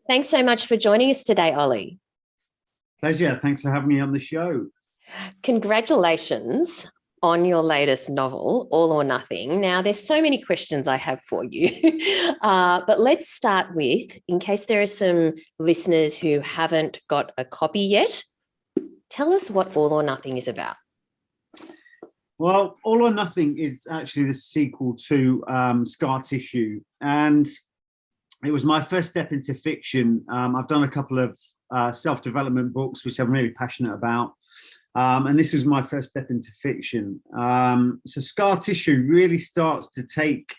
Thanks so much for joining us today, Ollie. Pleasure. Thanks for having me on the show. Congratulations on your latest novel, All or Nothing. Now, there's so many questions I have for you, but let's start with, in case there are some listeners who haven't got a copy yet, tell us what All or Nothing is about. Well, All or Nothing is actually the sequel to Scar Tissue, and it was my first step into fiction. I've done a couple of self-development books, which I'm really passionate about. And this was my first step into fiction. So Scar Tissue really starts to take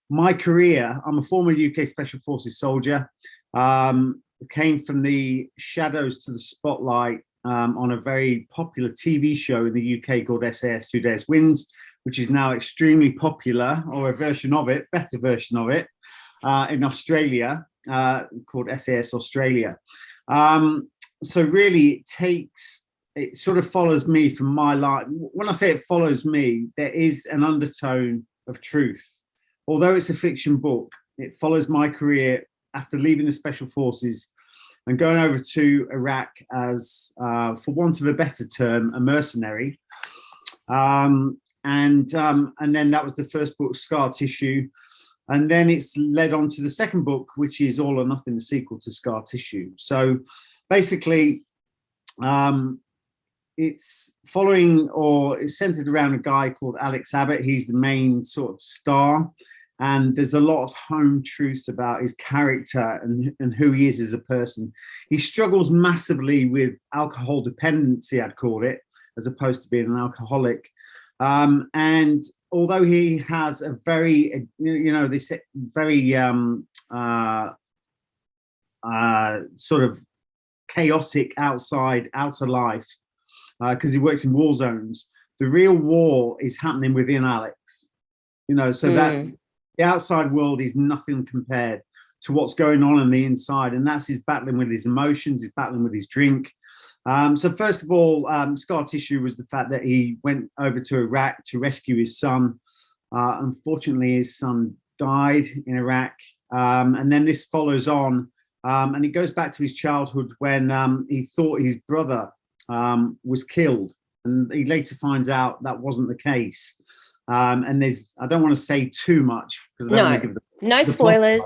my career. I'm a former UK Special Forces soldier. Came from the shadows to the spotlight on a very popular TV show in the UK called SAS, Who Dares Wins, which is now extremely popular, or a version of it, better version of it, in Australia, called SAS Australia. So really it sort of follows me from my life. When I say it follows me, there is an undertone of truth. Although it's a fiction book, it follows my career after leaving the Special Forces and going over to Iraq as, for want of a better term, a mercenary. And then that was the first book, Scar Tissue. And then it's led on to the second book, which is All or Nothing, the sequel to Scar Tissue. So basically, it's following, or it's centered around a guy called Alex Abbott. He's the main sort of star. And there's a lot of home truths about his character and who he is as a person. He struggles massively with alcohol dependency, I'd call it, as opposed to being an alcoholic. And although he has a very, this very sort of chaotic outer life, because he works in war zones, the real war is happening within Alex. That the outside world is nothing compared to what's going on the inside, and that's his battling with his emotions, his battling with his drink. So first of all, Scar Tissue was the fact that he went over to Iraq to rescue his son. Unfortunately, his son died in Iraq. And then this follows on, and it goes back to his childhood when he thought his brother was killed. And he later finds out that wasn't the case. And I don't want to say too much because I don't want to give no spoilers.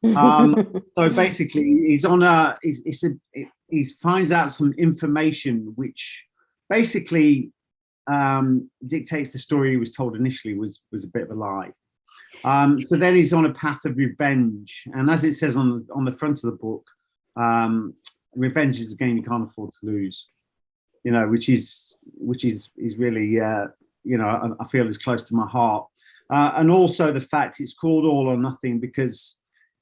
So basically, he finds out some information which basically dictates the story he was told initially was a bit of a lie. So then he's on a path of revenge, and as it says on the front of the book, revenge is a game you can't afford to lose. Which is really I feel is close to my heart, and also the fact it's called All or Nothing because.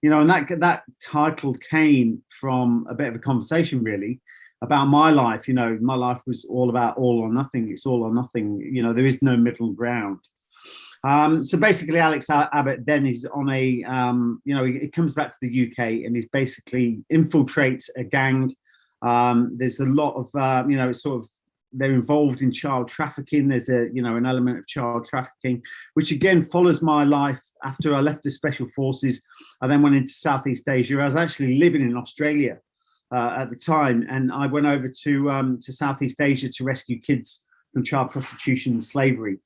And that title came from a bit of a conversation, really, about my life. My life was all about all or nothing. It's all or nothing. There is no middle ground. So basically, Alex Abbott then is on he comes back to the UK and he basically infiltrates a gang. There's a lot of, it's sort of, they're involved in child trafficking. There's an element of child trafficking, which again follows my life. After I left the Special Forces, I then went into Southeast Asia. I was actually living in Australia at the time, and I went over to Southeast Asia to rescue kids from child prostitution and slavery.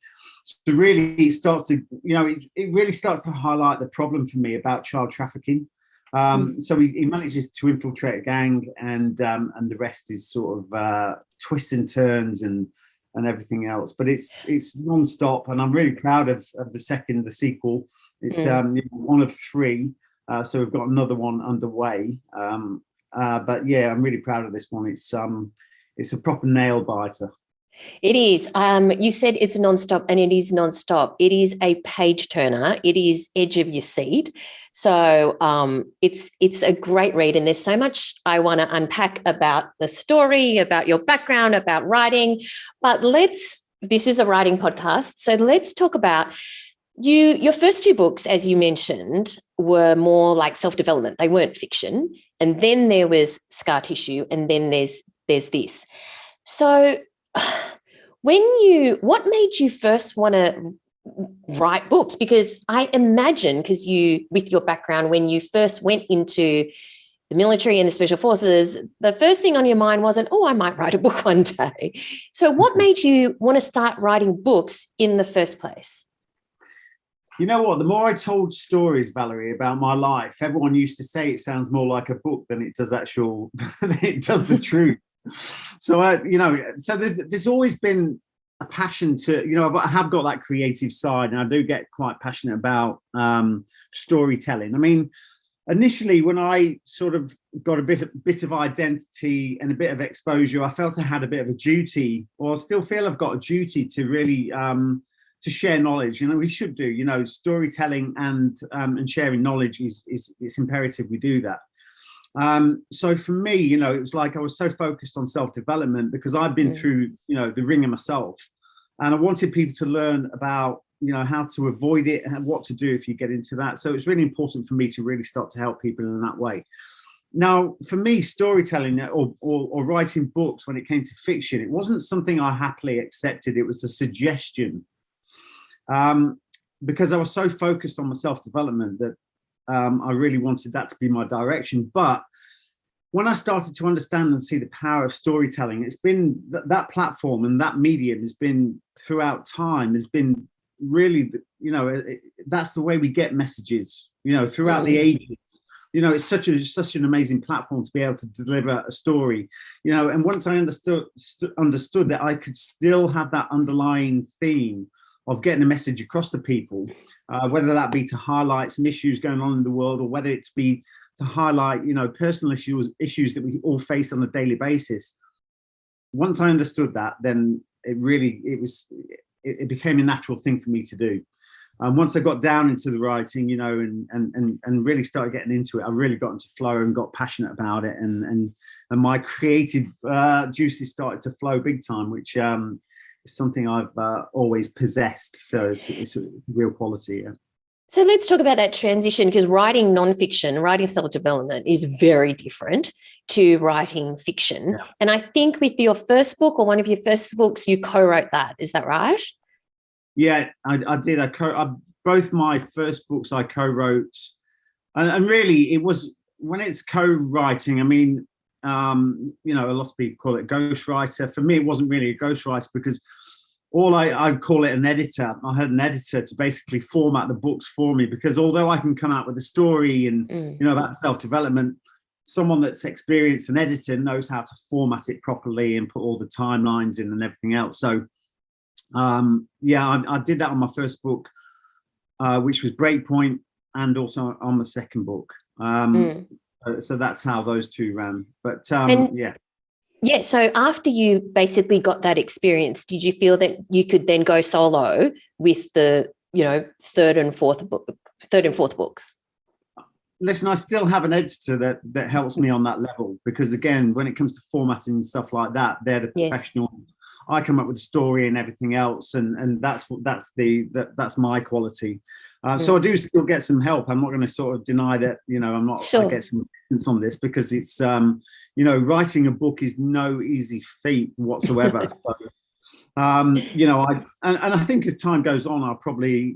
So really, it really starts to highlight the problem for me about child trafficking. So he manages to infiltrate a gang, and the rest is sort of twists and turns and everything else. But it's non-stop, and I'm really proud of the sequel. It's one of three, so we've got another one underway. But yeah, I'm really proud of this one. It's a proper nail biter. It is. You said it's non-stop, and it is non-stop. It is a page turner. It is edge of your seat. So it's a great read, and there's so much I want to unpack about the story, about your background, about writing. But this is a writing podcast, so let's talk about your first two books, as you mentioned, were more like self-development. They weren't fiction. And then there was Scar Tissue, and then there's this. So what made you first want to write books? Because I imagine, with your background, when you first went into the military and the special forces, the first thing on your mind wasn't, oh, I might write a book one day. So what made you want to start writing books in the first place? You know what? The more I told stories, Valerie, about my life, everyone used to say it sounds more like a book than it does it does the truth. So, so there's always been a passion to, I have got that creative side, and I do get quite passionate about storytelling. I mean, initially, when I sort of got a bit of identity and a bit of exposure, I felt I had a bit of a duty, or I still feel I've got a duty to really to share knowledge. We should do. Storytelling and sharing knowledge is it's imperative we do that. So for me, it was like I was so focused on self-development because I've been through, the ringer myself, and I wanted people to learn about how to avoid it and what to do if you get into that. So it's really important for me to really start to help people in that way. Now, for me, storytelling or writing books, when it came to fiction, it wasn't something I happily accepted. It was a suggestion, because I was so focused on my self-development that I really wanted that to be my direction. But when I started to understand and see the power of storytelling, it's been that platform and that medium has been throughout time, has been really, that's the way we get messages, throughout the ages. It's such an amazing platform to be able to deliver a story, and once I understood that I could still have that underlying theme of getting a message across to people, whether that be to highlight some issues going on in the world, or whether it's be to highlight, personal issues that we all face on a daily basis. Once I understood that, then it became a natural thing for me to do. Once I got down into the writing, and really started getting into it, I really got into flow and got passionate about it, and my creative juices started to flow big time, which is something I've always possessed. So it's a real quality. Yeah. So let's talk about that transition, because writing nonfiction, writing self-development is very different to writing fiction. Yeah. And I think with your first book, or one of your first books, you co-wrote that. Is that right? Yeah, I did. Both my first books I co-wrote. And really, it was, when it's co-writing, I mean, a lot of people call it ghostwriter. For me, it wasn't really a ghostwriter, because I'd call it an editor. I had an editor to basically format the books for me, because although I can come out with a story and about self-development, someone that's experienced, an editor, knows how to format it properly and put all the timelines in and everything else. So I did that on my first book, which was Breakpoint, and also on the second book. So that's how those two ran. But Yeah, so after you basically got that experience, did you feel that you could then go solo with the, third and fourth books? Listen, I still have an editor that helps me on that level, because again, when it comes to formatting and stuff like that, they're the professional. Yes. I come up with a story and everything else, and that's my quality. So I do still get some help. I'm not going to sort of deny that, I'm not. Sure. I get some assistance on this, because it's writing a book is no easy feat whatsoever. So, I think as time goes on, I'll probably,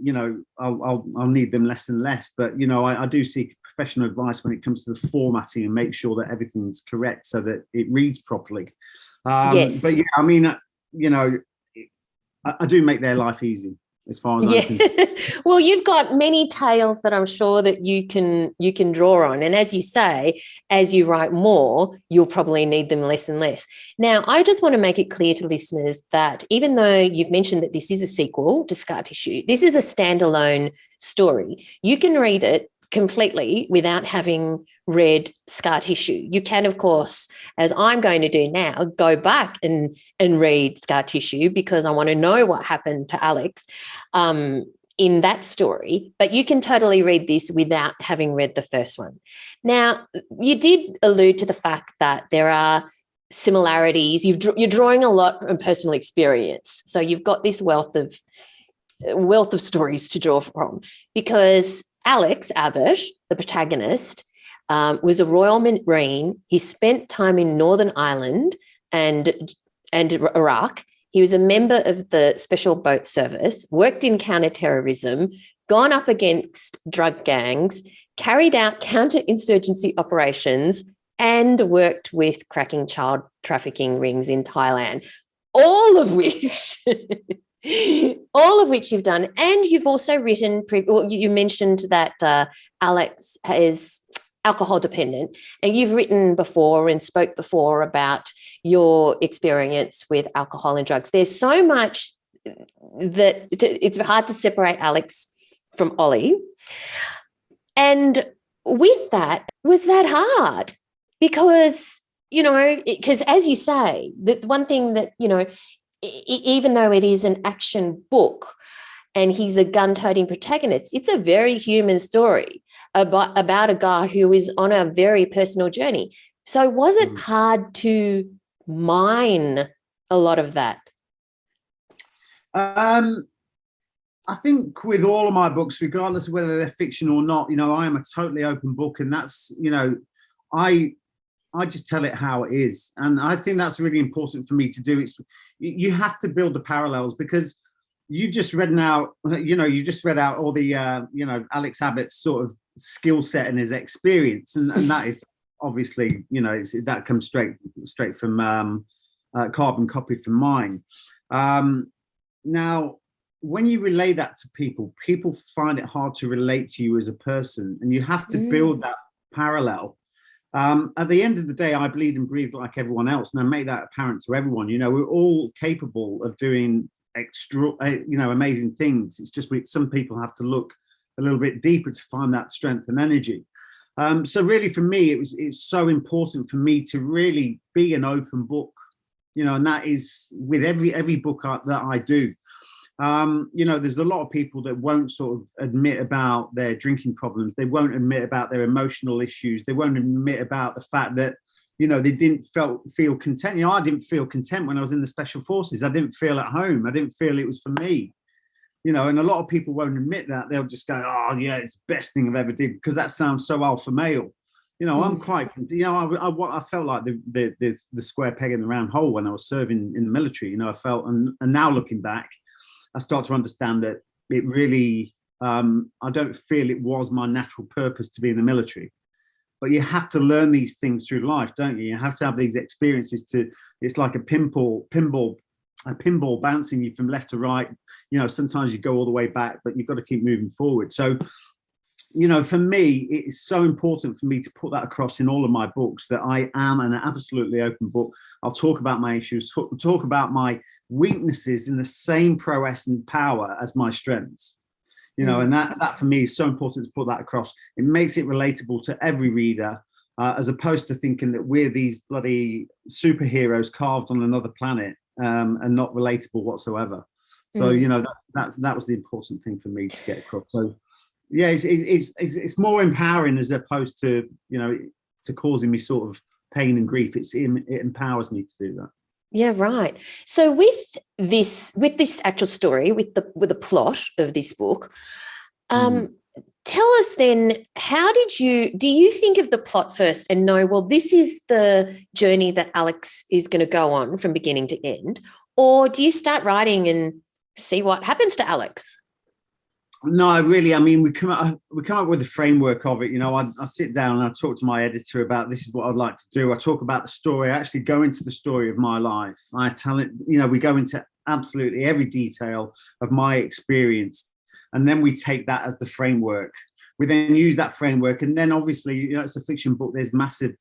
I'll need them less and less. But I do seek professional advice when it comes to the formatting, and make sure that everything's correct so that it reads properly. Yes. But yeah, I mean, I do make their life easy, as far as I'm concerned. Well, you've got many tales that I'm sure that you can draw on. And as you say, as you write more, you'll probably need them less and less. Now, I just want to make it clear to listeners that even though you've mentioned that this is a sequel to Scar Tissue, this is a standalone story. You can read it completely without having read Scar Tissue. You can, of course, as I'm going to do now, go back and read Scar Tissue, because I want to know what happened to Alex in that story. But you can totally read this without having read the first one. Now, you did allude to the fact that there are similarities. You're drawing a lot from personal experience. So you've got this wealth of stories to draw from, because Alex Abbott, the protagonist, was a Royal Marine. He spent time in Northern Ireland and Iraq. He was a member of the Special Boat Service, worked in counterterrorism, gone up against drug gangs, carried out counterinsurgency operations, and worked with cracking child trafficking rings in Thailand, all of which you've done. And you've also written, you mentioned that Alex is alcohol dependent, and you've written before and spoke before about your experience with alcohol and drugs. There's so much that it's hard to separate Alex from Ollie. And with that, was that hard? Because, because as you say, the one thing that, even though it is an action book and he's a gun-toting protagonist, it's a very human story about a guy who is on a very personal journey. So was it hard to mine a lot of that? I think with all of my books, regardless of whether they're fiction or not, I am a totally open book, and that's, I just tell it how it is. And I think that's really important for me to do. You have to build the parallels, because you just read out all the, Alex Abbott's sort of skill set and his experience. And that is obviously, that comes straight from carbon copy from mine. Now, when you relay that to people find it hard to relate to you as a person, and you have to build that parallel. At the end of the day, I bleed and breathe like everyone else, and I make that apparent to everyone. We're all capable of doing amazing things. It's just some people have to look a little bit deeper to find that strength and energy. So really, for me, it's so important for me to really be an open book, and that is with every book that I do. There's a lot of people that won't sort of admit about their drinking problems. They won't admit about their emotional issues. They won't admit about the fact that, they didn't feel content. I didn't feel content when I was in the special forces. I didn't feel at home. I didn't feel it was for me, and a lot of people won't admit that. They'll just go, oh yeah, it's the best thing I've ever did, because that sounds so alpha male. I'm quite, I felt like the square peg in the round hole when I was serving in the military. I felt, and now looking back, I start to understand that it really, I don't feel it was my natural purpose to be in the military. But you have to learn these things through life, don't you? You have to have these experiences it's like a pinball bouncing you from left to right. Sometimes you go all the way back, but you've got to keep moving forward. So, for me, it's so important for me to put that across in all of my books, that I am an absolutely open book. I'll talk about my issues, talk about my weaknesses in the same prowess and power as my strengths. And that for me is so important to put that across. It makes it relatable to every reader, as opposed to thinking that we're these bloody superheroes carved on another planet, and not relatable whatsoever. So, that was the important thing for me to get across. So, yeah, it's more empowering as opposed to, to causing me sort of pain and grief. It empowers me to do that. Yeah, right. So with this actual story, with the plot of this book, tell us then, do you think of the plot first and know, well, this is the journey that Alex is going to go on from beginning to end, or do you start writing and see what happens to Alex? No, really. I mean, we come up with the framework of it. I sit down and I talk to my editor about, this is what I'd like to do. I talk about the story. I actually go into the story of my life. I tell it, we go into absolutely every detail of my experience. And then we take that as the framework. We then use that framework. And then obviously, it's a fiction book. There's massive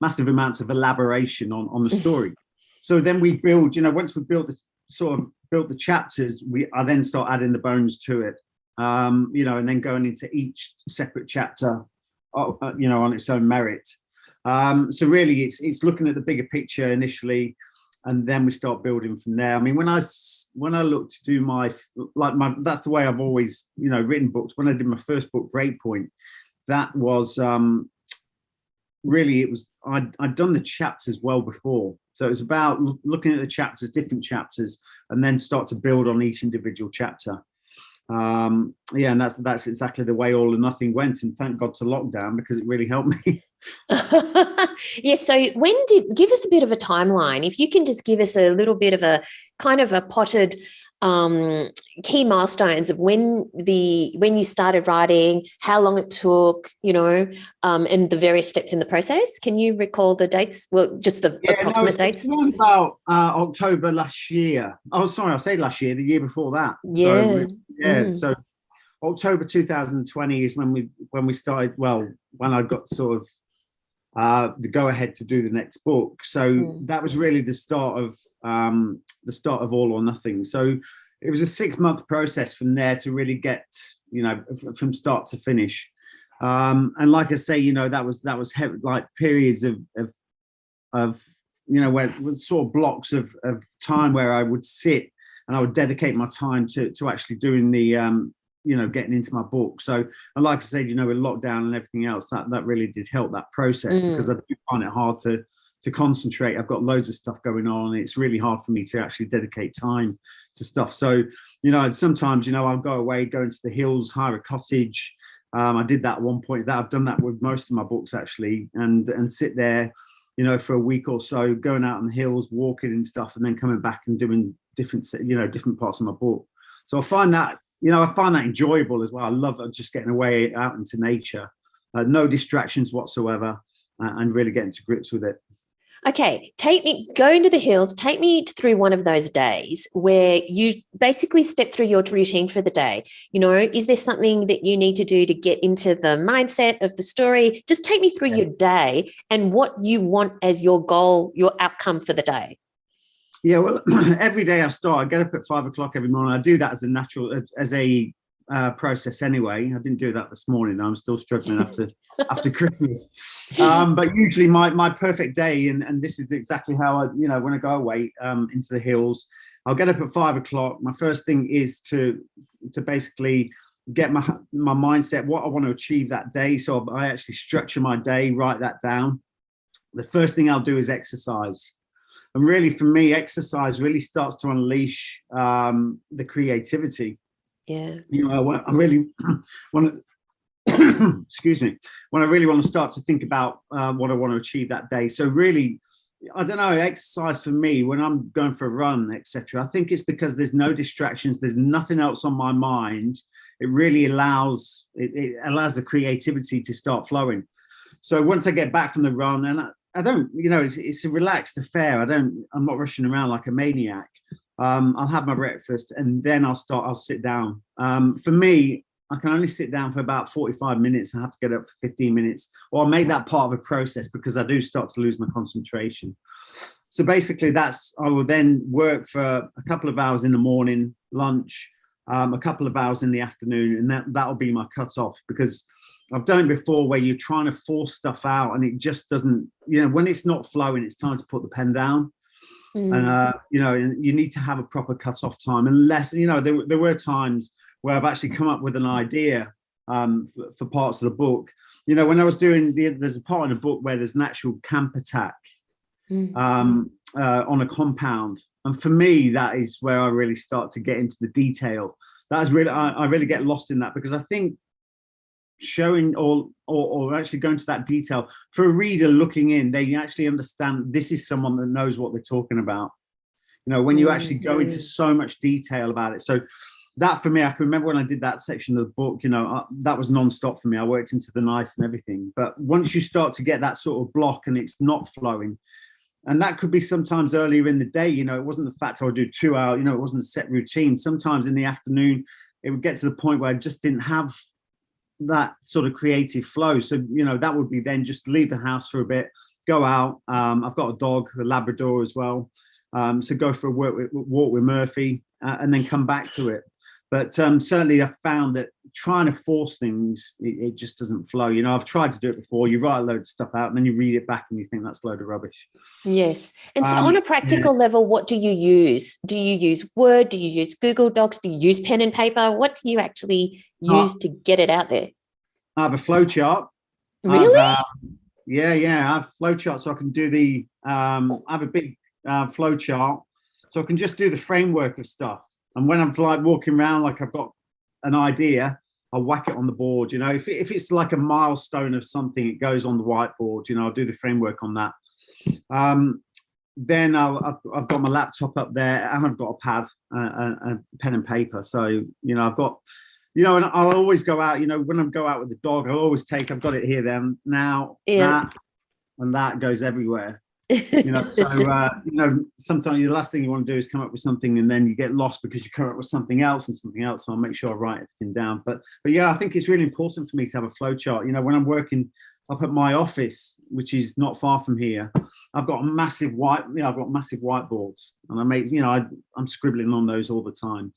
amounts of elaboration on the story. So then we build, once we built the chapters, I then start adding the bones to it, and then going into each separate chapter, on its own merit. So really, it's looking at the bigger picture initially, and then we start building from there. I mean, when I look to do that's the way I've always, written books. When I did my first book, Breakpoint, that was really, I'd done the chapters well before. So it's about looking at the chapters, different chapters, and then start to build on each individual chapter. And that's exactly the way All or Nothing went. And thank God to lockdown, because it really helped me. Yeah. So give us a bit of a timeline. If you can just give us a little bit of a kind of a potted key milestones of when you started writing, how long it took, and the various steps in the process? Can you recall the dates? Well, just the approximate dates. Around about October last year. Oh, sorry, I say last year, the year before that. Yeah. So October 2020 is when we started. Well, when I got sort of the go ahead to do the next book. So that was really the start of All or Nothing. So it was a 6-month process from there to really get, from start to finish. And like I say, that was heavy, like periods of where it was sort of blocks of time where I would sit and I would dedicate my time to actually doing the getting into my book. So, and like I said, with lockdown and everything else, that really did help that process, because I do find it hard to concentrate. I've got loads of stuff going on. It's really hard for me to actually dedicate time to stuff. So, sometimes, I'll go away, go into the hills, hire a cottage. I did that at one point. I've done that with most of my books actually, and sit there, for a week or so, going out on the hills, walking and stuff, and then coming back and doing different parts of my book. So I find that enjoyable as well. I love just getting away out into nature, no distractions whatsoever, and really getting to grips with it. Okay, go into the hills, take me through one of those days where you basically step through your routine for the day. Is there something that you need to do to get into the mindset of the story? Just take me through your day and what you want as your goal, your outcome for the day. Yeah, well, every day I get up at 5 o'clock every morning. I do that as a process anyway. I didn't do that this morning. I'm still struggling after Christmas. But usually my perfect day, and this is exactly how I, when I go away into the hills, I'll get up at 5 o'clock. My first thing is to basically get my mindset, what I want to achieve that day. So I actually structure my day, write that down. The first thing I'll do is exercise. And really, for me, exercise really starts to unleash the creativity. Yeah. I really want to, excuse me, when I really want to start to think about what I want to achieve that day. So really, I don't know, exercise for me, when I'm going for a run, etc., I think it's because there's no distractions. There's nothing else on my mind. It really allows the creativity to start flowing. So once I get back from the run, and I don't, it's a relaxed affair. I'm not rushing around like a maniac. I'll have my breakfast and then I'll sit down. For me, I can only sit down for about 45 minutes. I have to get up for 15 minutes, or I'll make that part of a process, because I do start to lose my concentration. So basically I will then work for a couple of hours in the morning, lunch, a couple of hours in the afternoon, and that'll be my cut off, because I've done it before where you're trying to force stuff out and it just doesn't, when it's not flowing, it's time to put the pen down. And, you need to have a proper cut-off time, unless, there were times where I've actually come up with an idea for parts of the book. When I was doing there's a part in the book where there's an actual camp attack on a compound. And for me, that is where I really start to get into the detail. That is really, I really get lost in that, because I think showing or actually going to that detail, for a reader looking in, they actually understand this is someone that knows what they're talking about, when you actually go into so much detail about it. So that, for me, I can remember when I did that section of the book, that was non-stop for me. I worked into the night and everything. But once you start to get that sort of block and it's not flowing, and that could be sometimes earlier in the day, it wasn't the fact I would do 2 hours, it wasn't a set routine. Sometimes in the afternoon, it would get to the point where I just didn't have that sort of creative flow. So, that would be then just leave the house for a bit, go out. I've got a dog, a Labrador as well. So go for a walk with Murphy and then come back to it. But certainly I found that trying to force things, it just doesn't flow. I've tried to do it before. You write a load of stuff out and then you read it back and you think that's a load of rubbish. Yes. And so on a practical level, what do you use? Do you use Word? Do you use Google Docs? Do you use pen and paper? What do you actually use to get it out there? I have a flow chart. Really? I have flow chart, so I can do I have a big flow chart, so I can just do the framework of stuff. And when I'm like walking around, like I've got an idea, I'll whack it on the board. If it's like a milestone of something, it goes on the whiteboard. I'll do the framework on that. then I've got my laptop up there, and I've got a pad, a pen and paper. So, I've got, and I'll always go out, when I go out with the dog, I've got it here, then, now, that, and that goes everywhere. Sometimes the last thing you want to do is come up with something, and then you get lost because you come up with something else and something else. So I'll make sure I write everything down. But yeah, I think it's really important for me to have a flow chart. When I'm working up at my office, which is not far from here, I've got massive whiteboards, and I make, I'm scribbling on those all the time.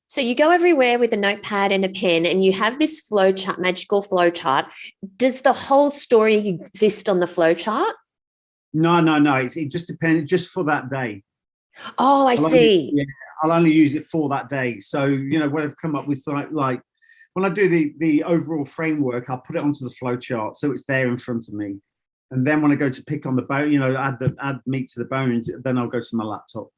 So you go everywhere with a notepad and a pen, and you have this flow chart, magical flow chart. Does the whole story exist on the flow chart? No. It just depends, just for that day. Oh, I see. I'll only use it for that day. So, when I've come up with like when I do the overall framework, I'll put it onto the flow chart so it's there in front of me. And then when I go to pick on the bone, add meat to the bones, then I'll go to my laptop.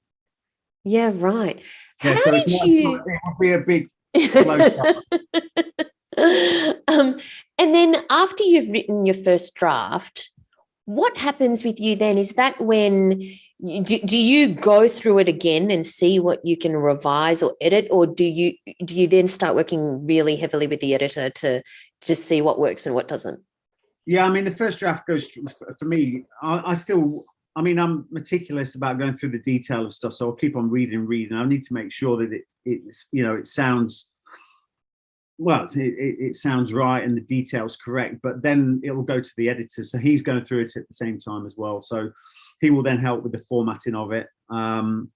Yeah, right. Yeah, so it will be a big flow chart. And then after you've written your first draft, what happens with you then? Is that when do you go through it again and see what you can revise or edit, or do you then start working really heavily with the editor to see what works and what doesn't? Yeah, I mean, the first draft goes for me. I'm meticulous about going through the detail of stuff, so I'll keep on reading. I need to make sure that it sounds. Well, it sounds right and the detail's correct, but then it will go to the editor. So he's going through it at the same time as well. So he will then help with the formatting of it. And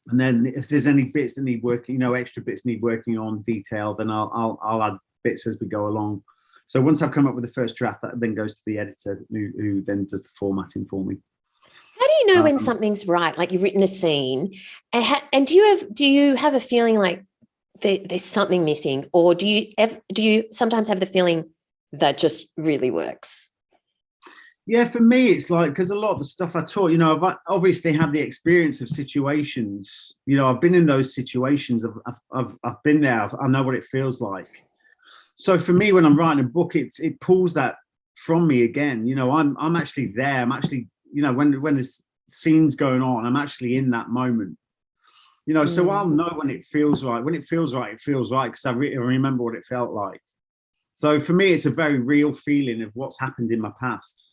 then if there's any bits that need working, extra bits need working on detail, then I'll add bits as we go along. So once I've come up with the first draft, that then goes to the editor who then does the formatting for me. How do you know when something's right? Like, you've written a scene, and do you have a feeling like there's something missing, or do you sometimes have the feeling that just really works? Yeah, for me, it's like, because a lot of the stuff I taught, I've obviously had the experience of situations. I've been in those situations. I've been there. I know what it feels like. So for me, when I'm writing a book, it pulls that from me again. I'm actually there. I'm actually, when this scene's going on, I'm actually in that moment. So I'll know when it feels right. When it feels right, it feels right, because I remember what it felt like. So for me, it's a very real feeling of what's happened in my past.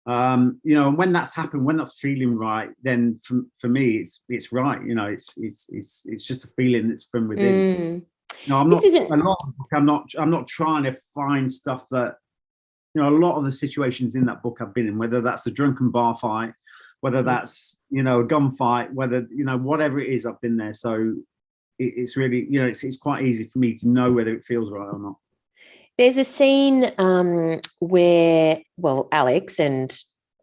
And when that's happened, when that's feeling right, then for me, it's right. It's just a feeling that's from within. I'm not trying to find stuff that, a lot of the situations in that book I've been in, whether that's a drunken bar fight, whether that's, a gunfight, whether, whatever it is, I've been there. So it's really, it's quite easy for me to know whether it feels right or not. There's a scene where, Alex and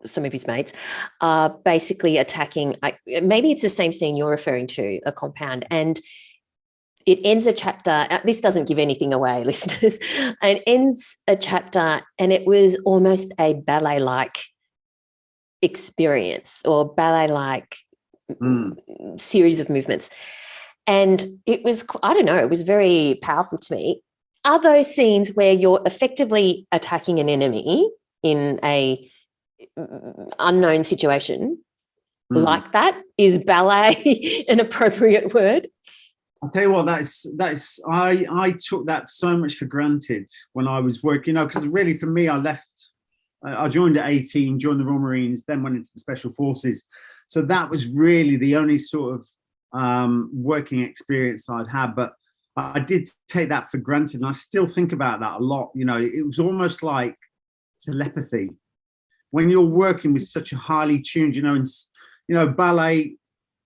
some of his mates are basically attacking, maybe it's the same scene you're referring to, a compound, and it ends a chapter. This doesn't give anything away, listeners. It ends a chapter, and it was almost a ballet-like experience, or ballet-like series of movements. And it was, I don't know, it was very powerful to me. Are those scenes where you're effectively attacking an enemy in a unknown situation like that? Is ballet an appropriate word? I'll tell you what, I took that so much for granted when I was working, because really for me, I joined at 18, joined the Royal Marines, then went into the Special Forces. So that was really the only sort of working experience I'd had. But I did take that for granted, and I still think about that a lot. It was almost like telepathy. When you're working with such a highly tuned, ballet,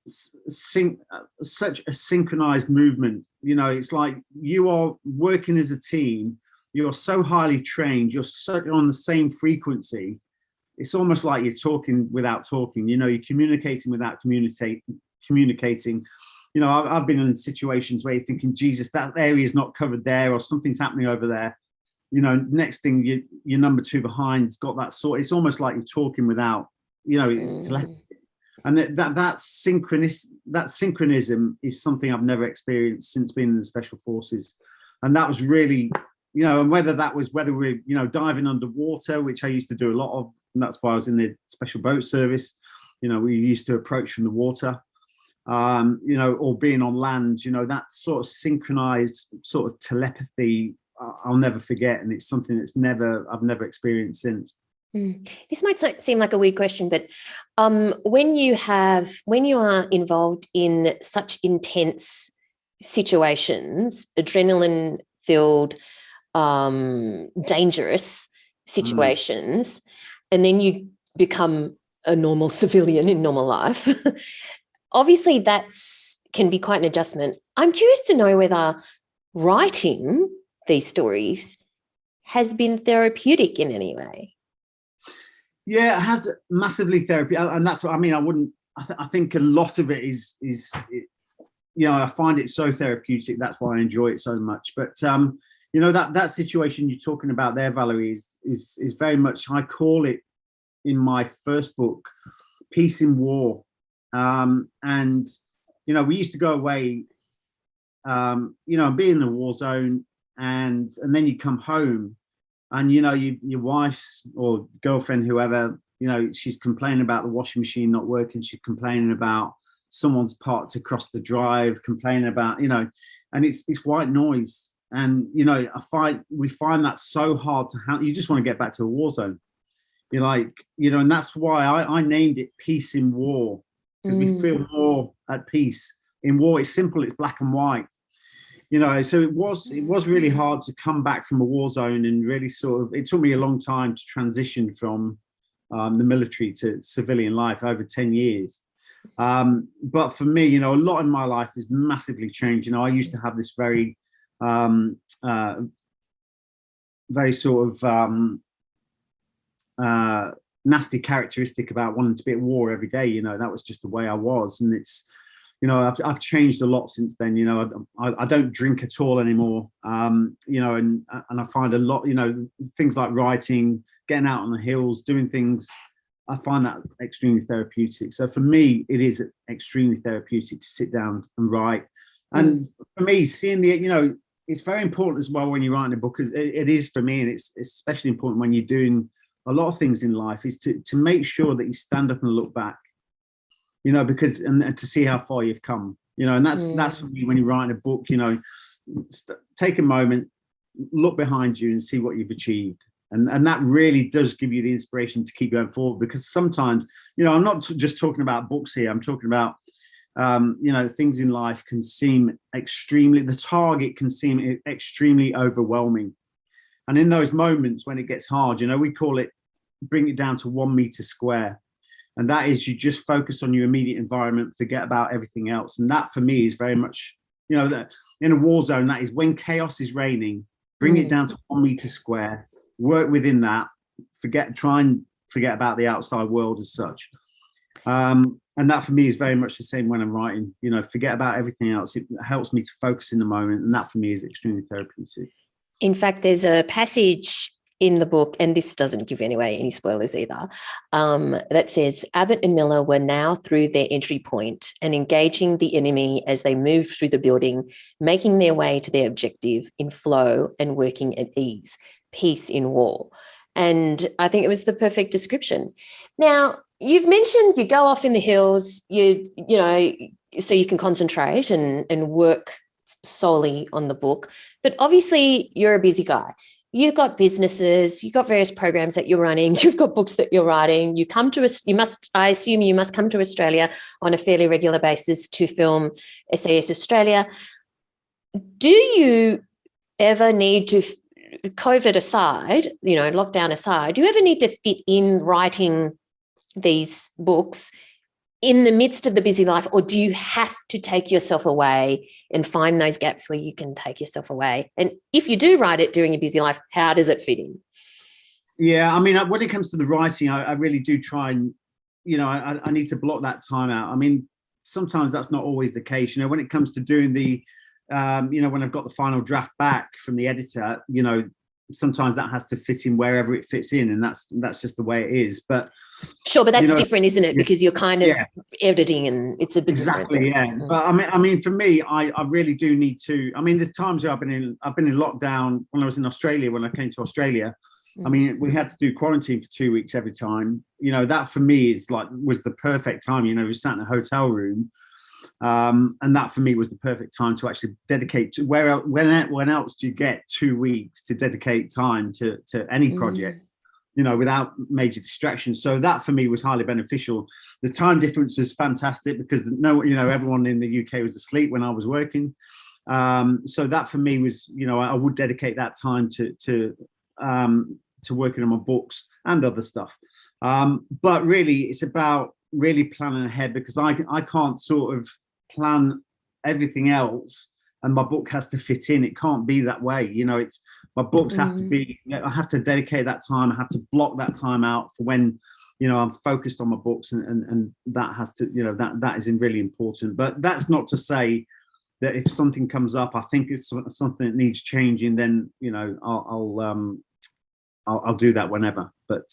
such a synchronized movement. It's like you are working as a team. You're so highly trained. You're so on the same frequency. It's almost like you're talking without talking. You're communicating without communicating. I've been in situations where you're thinking, Jesus, that area is not covered there, or something's happening over there. Next thing, your number two behind's got that sort. It's almost like you're talking without, it's telepathy. And that synchronism is something I've never experienced since being in the Special Forces. And that was really, and whether we're, diving underwater, which I used to do a lot of, and that's why I was in the Special Boat Service, you know, we used to approach from the water, you know, or being on land, you know, that sort of synchronized sort of telepathy, I'll never forget. And it's something that's I've never experienced since. This might seem like a weird question, but when you are involved in such intense situations, adrenaline filled, dangerous situations, and then you become a normal civilian in normal life, obviously can be quite an adjustment. I'm curious to know whether writing these stories has been therapeutic in any way. Yeah, it has massively therapy, and that's what I mean. I think a lot of it is you know, I find it so therapeutic. That's why I enjoy it so much. But you know, that situation you're talking about there, Valerie, is very much, I call it in my first book, peace in war. And you know, we used to go away, you know, and be in the war zone, and then you come home. And, you know, your wife's or girlfriend, whoever, you know, she's complaining about the washing machine not working. She's complaining about someone's parked across the drive, complaining about, you know, and it's white noise. And, you know, we find that so hard to handle. You just want to get back to a war zone. You're like, you know, and that's why I named it Peace in War, because we feel more at peace in war. It's simple. It's black and white. You know, so it was really hard to come back from a war zone, and really sort of, it took me a long time to transition from the military to civilian life, over 10 years. But for me, you know, a lot in my life has massively changed. You know, I used to have this very sort of nasty characteristic about wanting to be at war every day. You know, that was just the way I was. And it's, you know, I've changed a lot since then. You know, I don't drink at all anymore. You know, and I find a lot, you know, things like writing, getting out on the hills, doing things, I find that extremely therapeutic. So for me, it is extremely therapeutic to sit down and write. And for me, seeing you know, it's very important as well when you're writing a book, as it is for me, and it's especially important when you're doing a lot of things in life, is to make sure that you stand up and look back. You know, because and to see how far you've come, you know, and that's for me when you're writing a book. You know, take a moment, look behind you and see what you've achieved, and that really does give you the inspiration to keep going forward. Because sometimes, you know, I'm not just talking about books here, I'm talking about you know, things in life can seem the target can seem extremely overwhelming, and in those moments when it gets hard, you know, we call it bring it down to 1 meter square. And that is, you just focus on your immediate environment, forget about everything else. And that for me is very much, you know, that in a war zone, that is when chaos is reigning, bring it down to 1 meter square, work within that, try and forget about the outside world as such. And that for me is very much the same when I'm writing, you know, forget about everything else. It helps me to focus in the moment. And that for me is extremely therapeutic. In fact, there's a passage in the book, and this doesn't give away any spoilers either, that says Abbott and Miller were now through their entry point and engaging the enemy as they moved through the building, making their way to their objective in flow and working at ease, peace in war. And I think it was the perfect description. Now, you've mentioned you go off in the hills, you know, so you can concentrate and work solely on the book. But obviously, you're a busy guy. You've got businesses, you've got various programs that you're running, you've got books that you're writing. I assume you must come to Australia on a fairly regular basis to film SAS Australia. Do you ever need to, COVID aside, you know, lockdown aside, do you ever need to fit in writing these books in the midst of the busy life, or do you have to take yourself away and find those gaps where you can take yourself away? And if you do write it during your busy life, how does it fit in? Yeah, I mean, when it comes to the writing, I really do try and, you know, I need to block that time out. I mean, sometimes that's not always the case. You know, when it comes to doing the, you know, when I've got the final draft back from the editor, you know, sometimes that has to fit in wherever it fits in, and that's just the way it is. But sure, but that's, you know, different, isn't it? Yeah, because you're kind of editing, and it's a bit exactly different. But I mean, for me, I really do need to. I mean, there's times where I've been in lockdown when I was in Australia. When I came to Australia, I mean, we had to do quarantine for 2 weeks every time. You know, that for me was the perfect time. You know, we sat in a hotel room, and that for me was the perfect time to actually dedicate to when else do you get 2 weeks to dedicate time to any project, you know, without major distractions. So that for me was highly beneficial. The time difference was fantastic because everyone in the UK was asleep when I was working. So that for me was, you know, I would dedicate that time to working on my books and other stuff. But really, it's about really planning ahead, because I can't sort of plan everything else, and my book has to fit in. It can't be that way. You know, it's my books have to be, I have to dedicate that time. I have to block that time out for when, you know, I'm focused on my books, and that has to, you know, that is really important. But that's not to say that if something comes up, I think it's something that needs changing, then, you know, I'll do that whenever. But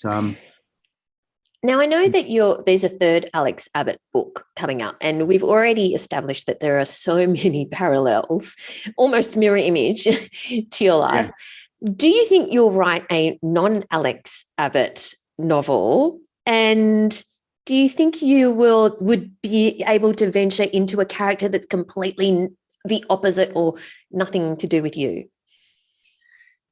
now I know that there's a third Alex Abbott book coming up, and we've already established that there are so many parallels, almost mirror image to your life. Yeah. Do you think you'll write a non-Alex Abbott novel? And do you think you would be able to venture into a character that's completely the opposite or nothing to do with you?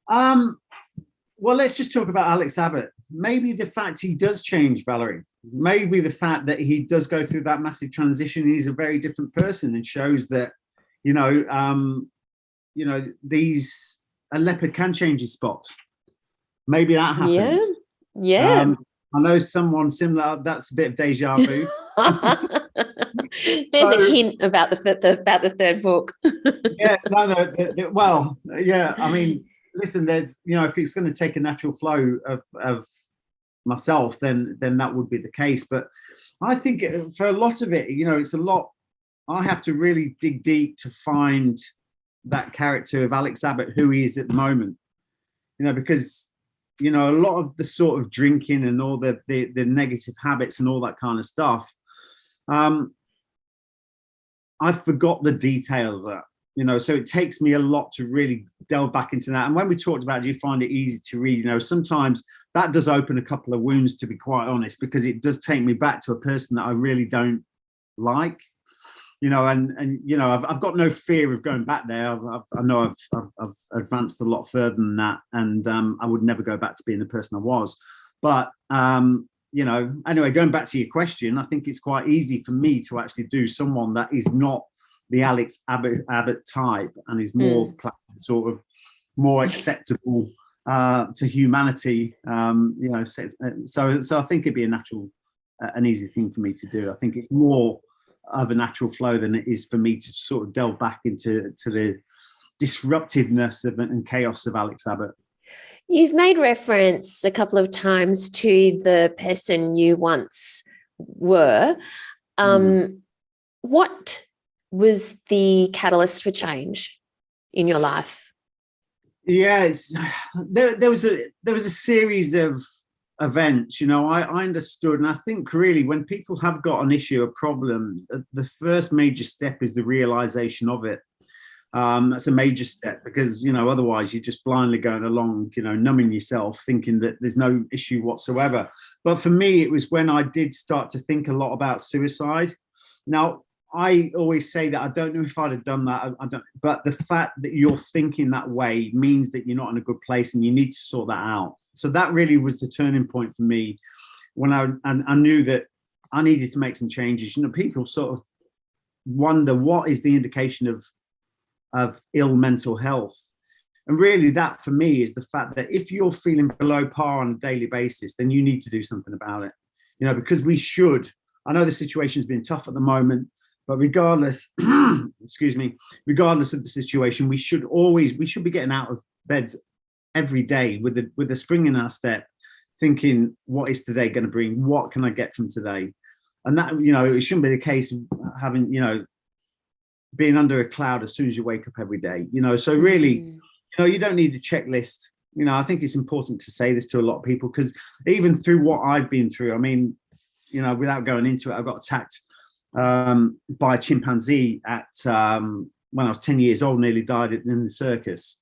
Well, let's just talk about Alex Abbott. Maybe the fact he does change, Valerie. Maybe the fact that he does go through that massive transition. He's a very different person, and shows that, you know, a leopard can change his spots. Maybe that happens. Yeah. I know someone similar. That's a bit of deja vu. There's a hint about the third book. Yeah. No. Well, yeah. I mean, listen, you know, if it's going to take a natural flow of myself, then that would be the case. But I think for a lot of it, you know, it's a lot. I have to really dig deep to find that character of Alex Abbott, who he is at the moment. You know, because, you know, a lot of the sort of drinking and all the negative habits and all that kind of stuff, I forgot the detail of that. You know, so it takes me a lot to really delve back into that. And when we talked about, do you find it easy to read? You know, sometimes that does open a couple of wounds, to be quite honest, because it does take me back to a person that I really don't like. You know, and you know, I've got no fear of going back there. I know I've advanced a lot further than that, and I would never go back to being the person I was. But you know, anyway, going back to your question, I think it's quite easy for me to actually do someone that is not the Alex Abbott type, and is more sort of more acceptable to humanity. You know, so I think it'd be a natural, an easy thing for me to do. I think it's more of a natural flow than it is for me to sort of delve back into the disruptiveness and chaos of Alex Abbott. You've made reference a couple of times to the person you once were. What was the catalyst for change in your life? Yeah, there was a series of events. You know, I understood, and I think really when people have got an issue, a problem, the first major step is the realization of it. That's a major step, because, you know, otherwise you're just blindly going along, you know, numbing yourself, thinking that there's no issue whatsoever. But for me, it was when I did start to think a lot about suicide. Now, I always say that I don't know if I'd have done that. I don't, but the fact that you're thinking that way means that you're not in a good place, and you need to sort that out. So that really was the turning point for me, when I knew that I needed to make some changes. You know, people sort of wonder, what is the indication of ill mental health? And really that for me is the fact that if you're feeling below par on a daily basis, then you need to do something about it. You know, because I know the situation's been tough at the moment, but regardless, regardless of the situation, we should be getting out of beds every day with a spring in our step, thinking, what is today going to bring? What can I get from today? And that, you know, it shouldn't be the case of having, you know, being under a cloud as soon as you wake up every day, you know. So really, you know, you don't need a checklist. You know, I think it's important to say this to a lot of people, because even through what I've been through, I mean, you know, without going into it, I got attacked by a chimpanzee at when I was 10 years old, nearly died in the circus.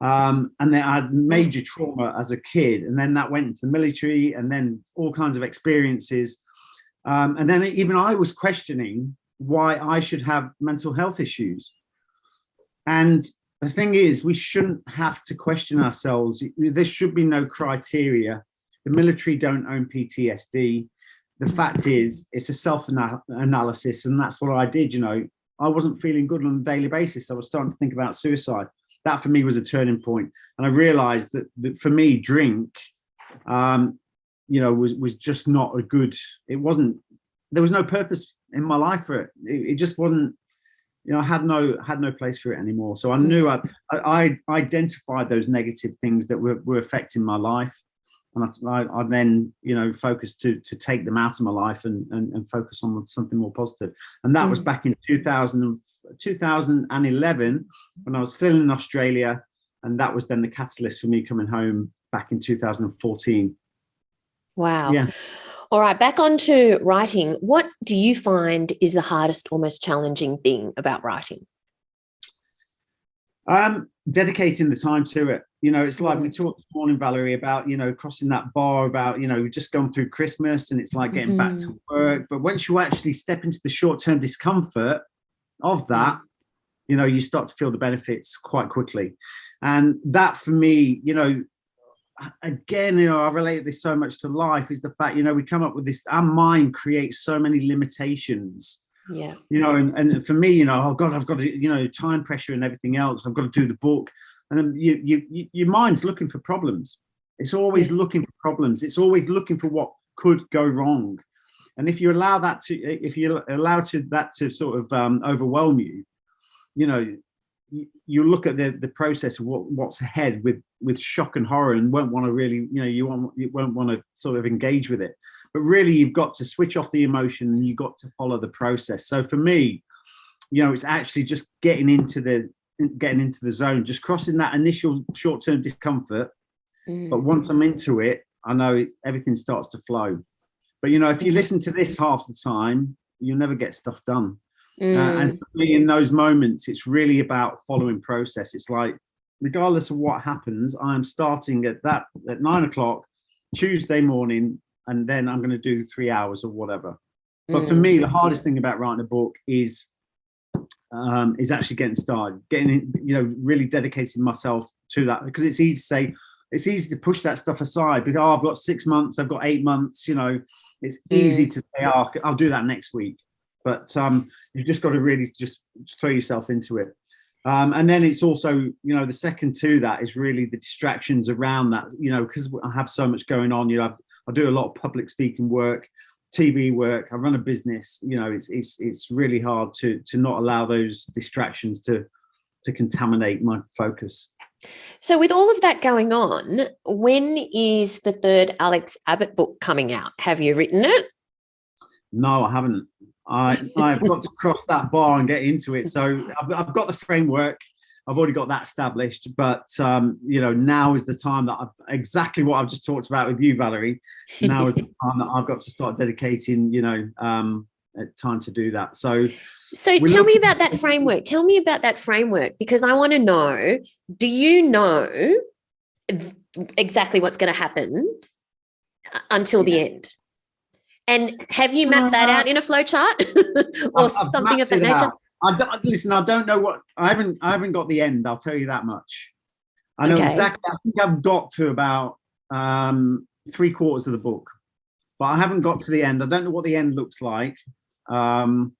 And then I had major trauma as a kid, and then that went into the military, and then all kinds of experiences. And then even I was questioning why I should have mental health issues. And the thing is, we shouldn't have to question ourselves. There should be no criteria. The military don't own PTSD. The fact is, it's a self-analysis, and that's what I did. I wasn't feeling good on a daily basis. I was starting to think about suicide. That for me was a turning point, and I realized that for me, drink, was just not a good. It wasn't. There was no purpose in my life for it. It just wasn't. I had no place for it anymore. So I knew I identified those negative things that were affecting my life, and I then focused to take them out of my life and focus on something more positive. And that was back in 2011 when I was still in Australia, and that was then the catalyst for me coming home back in 2014. Wow. Yeah. All right, back onto writing. What do you find is the hardest or most challenging thing about writing? Dedicating the time to it. It's like we talked this morning, Valerie, about crossing that bar, about we've just gone through Christmas and it's like getting back to work. But once you actually step into the short-term discomfort of that, you start to feel the benefits quite quickly. And that for me, again, I relate this so much to life, is the fact, we come up with this, our mind creates so many limitations. Yeah. And for me, oh God, I've got to, time pressure and everything else. I've got to do the book. And then your mind's looking for problems. It's always looking for problems. It's always looking for what could go wrong. And if you allow that to sort of overwhelm you, you look at the process of what's ahead with shock and horror, and won't want to really, you won't want to sort of engage with it. But really, you've got to switch off the emotion and you've got to follow the process. So for me, it's actually just getting into the zone, just crossing that initial short-term discomfort. But once I'm into it, I know everything starts to flow. But if you listen to this half the time, you'll never get stuff done. And for me, in those moments, it's really about following process. It's like, regardless of what happens, I'm starting at 9 o'clock Tuesday morning, and then I'm going to do 3 hours or whatever. But for me, the hardest thing about writing a book is actually getting started, really dedicating myself to that, because it's easy to say, it's easy to push that stuff aside because I've got 6 months, I've got 8 months, it's easy to say, I'll do that next week. But you've just got to really just throw yourself into it. And then it's also, the second to that is really the distractions around that, because I have so much going on. I do a lot of public speaking work, TV work. I run a business. It's really hard to not allow those distractions to contaminate my focus. So with all of that going on, when is the third Alex Abbott book coming out? Have you written it? No, I haven't. I've got to cross that bar and get into it. So I've got the framework. I've already got that established. But, now is the time that exactly what I've just talked about with you, Valerie. Now is the time that I've got to start dedicating, time to do that. So tell me about that framework. Tell me about that framework, because I want to know, do you know exactly what's going to happen until the end? And have you mapped that out in a flow chart or something of that nature? Listen, I don't know what, I haven't got the end. I'll tell you that much. I know exactly. I think I've got to about 3/4 of the book, but I haven't got to the end. I don't know what the end looks like. Can't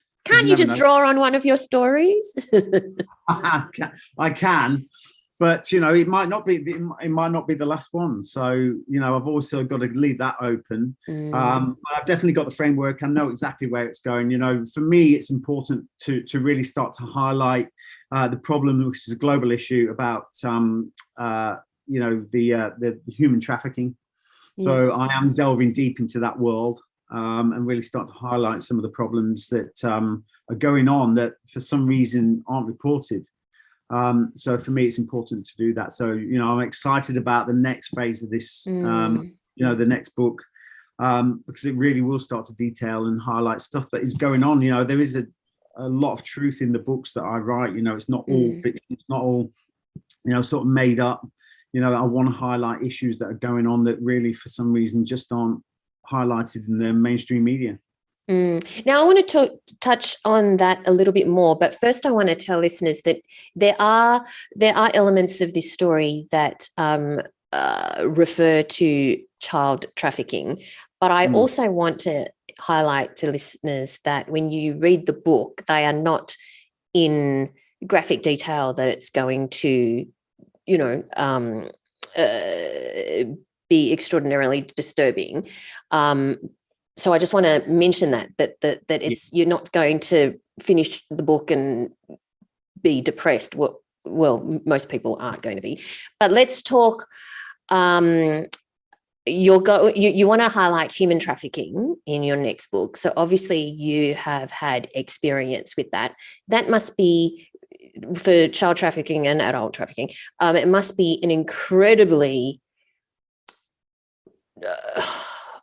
you just draw on one of your stories? I can. But it might not be the last one. So I've also got to leave that open. I've definitely got the framework. I know exactly where it's going. For me, it's important to really start to highlight the problem, which is a global issue about the human trafficking. So I am delving deep into that world and really start to highlight some of the problems that are going on that for some reason aren't reported. So for me, it's important to do that. So, I'm excited about the next phase of this, the next book, because it really will start to detail and highlight stuff that is going on. There is a lot of truth in the books that I write. It's not all fiction, it's not all sort of made up. I want to highlight issues that are going on that really, for some reason, just aren't highlighted in the mainstream media. Now, I want to touch on that a little bit more, but first I want to tell listeners that there are elements of this story that refer to child trafficking, but I also want to highlight to listeners that when you read the book, they are not in graphic detail that it's going to be extraordinarily disturbing. So I just want to mention that it's you're not going to finish the book and be depressed. Well, most people aren't going to be. But let's talk. You want to highlight human trafficking in your next book. So obviously you have had experience with that. That must be, for child trafficking and adult trafficking, it must be an incredibly,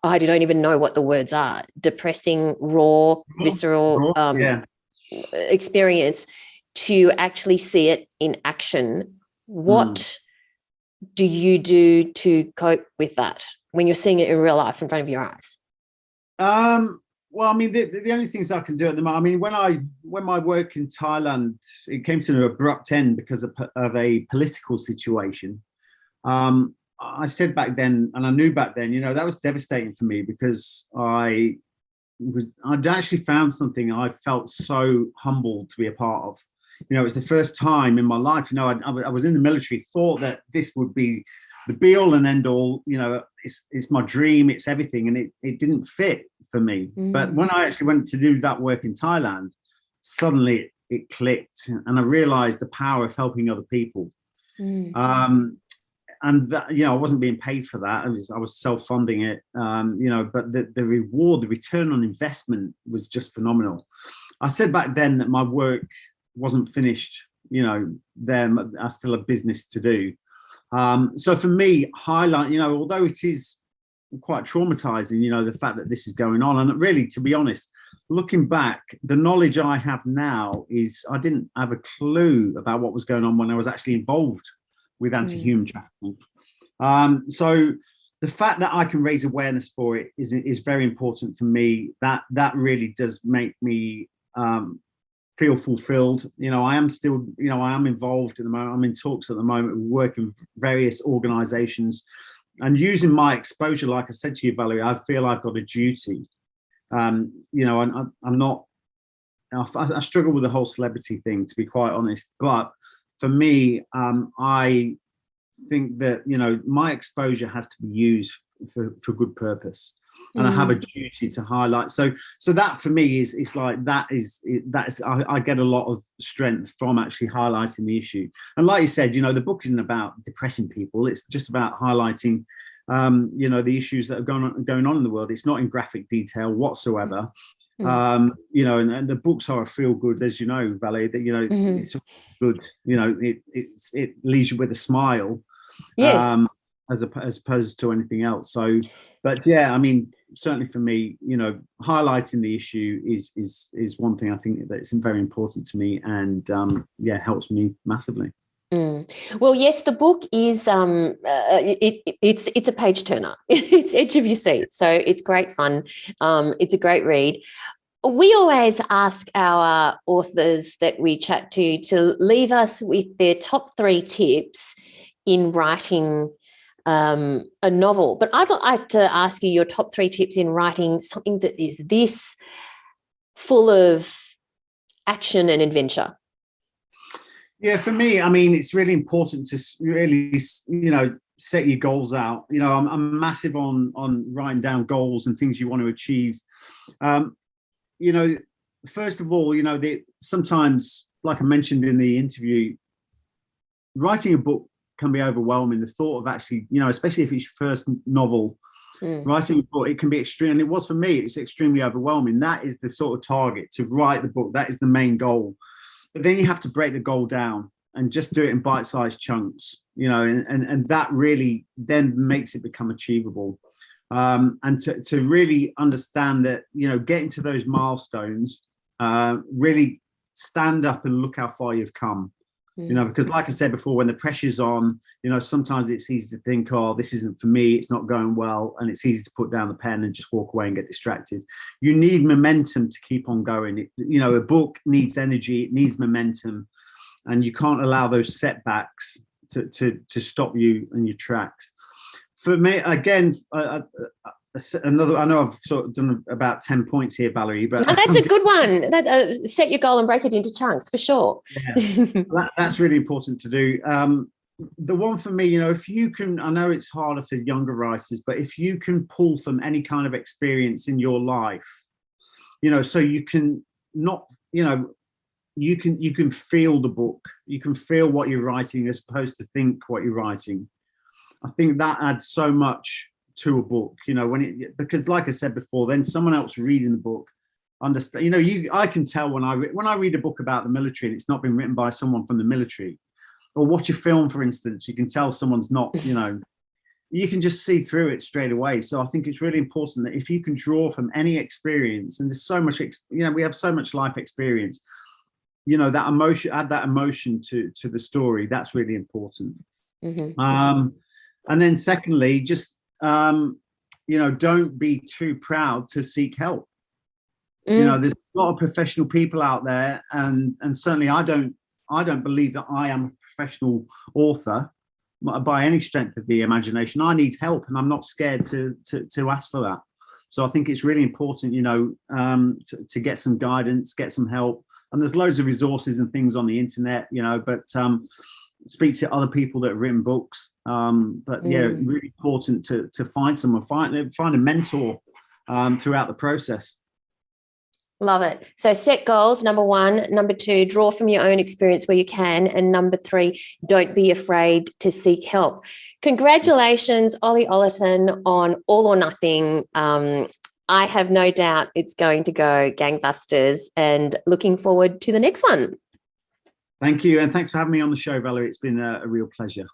I don't even know what the words are, depressing, raw, visceral experience to actually see it in action. What do you do to cope with that when you're seeing it in real life in front of your eyes? Well, I mean, the only things I can do at the moment, I mean, when my work in Thailand, it came to an abrupt end because of a political situation. I said back then, and I knew back then, that was devastating for me, because I'd actually found something I felt so humbled to be a part of. It was the first time in my life, I was in the military, thought that this would be the be all and end all, it's my dream, it's everything. And it didn't fit for me. But when I actually went to do that work in Thailand, suddenly it clicked, and I realized the power of helping other people. And that, I wasn't being paid for that. I was self-funding it, but the reward, the return on investment was just phenomenal. I said back then that my work wasn't finished, there I still have business to do. So for me, highlight, although it is quite traumatizing, the fact that this is going on, and really, to be honest, looking back, the knowledge I have now is I didn't have a clue about what was going on when I was actually involved with anti-human trafficking. So the fact that I can raise awareness for it is very important for me. That really does make me feel fulfilled. I am still, I am involved at the moment. I'm in talks at the moment. We work in various organizations, and using my exposure, like I said to you, Valerie, I feel I've got a duty. I'm not, I struggle with the whole celebrity thing, to be quite honest. But for me, I think that, my exposure has to be used for good purpose. And I have a duty to highlight. So that for me is like, I get a lot of strength from actually highlighting the issue. And like you said, the book isn't about depressing people. It's just about highlighting, the issues that are going on in the world. It's not in graphic detail whatsoever. And the books are a feel good, as you know, Valerie, that, it's good, it leaves you with a smile. Yes. As opposed to anything else. So, but yeah, I mean, certainly for me, highlighting the issue is one thing I think that's very important to me, and helps me massively. Well, yes, the book is it's a page turner. It's edge of your seat, so it's great fun. It's a great read. We always ask our authors that we chat to leave us with their top 3 tips in writing a novel, but I'd like to ask you your top 3 tips in writing something that is this full of action and adventure. Yeah, for me, I mean, it's really important to really, set your goals out. I'm massive on writing down goals and things you want to achieve. First of all, sometimes, like I mentioned in the interview, writing a book can be overwhelming. The thought of actually, especially if it's your first novel, writing a book, it can be extreme. And it was for me, it's extremely overwhelming. That is the sort of target, to write the book. That is the main goal. But then you have to break the goal down and just do it in bite-sized chunks, and that really then makes it become achievable. And to really understand that, getting to those milestones, really stand up and look how far you've come. You know, because like I said before, when the pressure's on, you know, sometimes it's easy to think, oh, this isn't for me, it's not going well, and it's easy to put down the pen and just walk away and get distracted. You need momentum to keep on going. You know, a book needs energy, it needs momentum, and you can't allow those setbacks to stop you in your tracks. For me, again, another, I know I've sort of done about 10 points here, Valerie, but no, that's a good one. Set your goal and break it into chunks for sure. Yeah, that's really important to do. The one for me, you know, if you can, I know it's harder for younger writers, but if you can pull from any kind of experience in your life, you know, so you can not, you know, you can feel the book, you can feel what you're writing as opposed to think what you're writing. I think that adds so much to a book, you know, because like I said before, then someone else reading the book understand, you know, I can tell when I read a book about the military and it's not been written by someone from the military, or watch a film, for instance, you can tell someone's not, you know, you can just see through it straight away. So I think it's really important that if you can draw from any experience, and there's so much, you know, we have so much life experience, you know, that emotion, add that emotion to the story. That's really important. And then secondly, just, you know, don't be too proud to seek help. You know, there's a lot of professional people out there, and certainly I don't believe that I am a professional author by any strength of the imagination. I need help, and I'm not scared to ask for that. So I think it's really important, you know, to get some guidance, get some help. And there's loads of resources and things on the internet, you know, but speak to other people that have written books. But yeah, really important to find someone, find a mentor throughout the process. Love it. So set goals, number one. Number two, draw from your own experience where you can. And number three, don't be afraid to seek help. Congratulations, Ollie Ollerton, on All or Nothing. I have no doubt it's going to go gangbusters, and looking forward to the next one. Thank you. And thanks for having me on the show, Valerie. It's been a real pleasure.